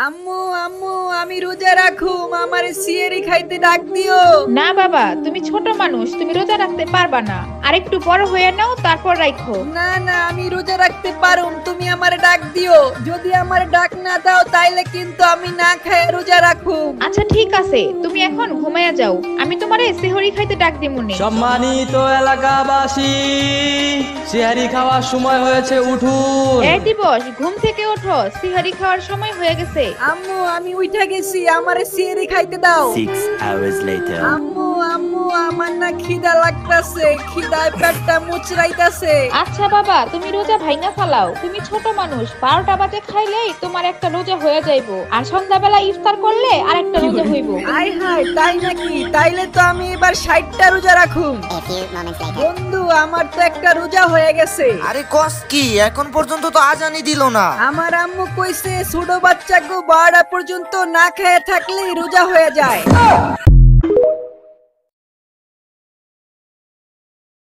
আম্মু আম্মু আমি রোজা রাখুম, আমার সিয়েরি খাইতে ডাক দিও। না বাবা, তুমি ছোট মানুষ, তুমি রোজা রাখতে পারবা না। আর একটু বড় হয়ে নাও, তারপর রাখো। না না, আমি রোজা রাখতে পারুম, তুমি আমার ডাক দিও। যদি আমার ডাক না দাও তাইলে কিন্তু আমি না খায় রোজা রাখুম। আচ্ছা ঠিক আছে, তুমি এখন ঘুমায়া যাও, আমি তোমারে সেহরি খাইতে ডাক দিমুনি। সম্মানিত এলাকাবাসী, সিহারি খাওয়ার সময় হয়েছে, উঠুন। এই দিবস, ঘুম থেকে ওঠো, সিহরি খাওয়ার সময় হয়ে গেছে। আম্মু আমি উঠা গেছি, আমার সিয়েরি খাইতে দাও। 6 hours later. আম্মু আম্মু আমার না খিদা লাগতাছে, খিদায় পেটটা মুচড়াইতাছে। আচ্ছা বাবা, তুমি রোজা ভাঙা ফালাও, তুমি ছোট মানুষ, 12টা বাজে খাইলেই তোমার একটা রোজা হয়ে যাইবো, আর সন্ধ্যাবেলা ইফতার করলে আর একটা রোজা হইব। আয় হায়, তাই নাকি? তাইলে তো আমি এবার 60টা রোজা রাখুম। বন্ধু, আমার তো একটা রোজা হয়ে গেছে। আরে কস কি, এখন পর্যন্ত তো আজানই দিল না। আমার আম্মু কইছে ছোট বাচ্চাকে 12টা পর্যন্ত না খেয়ে থাকলেই রোজা হয়ে যায়।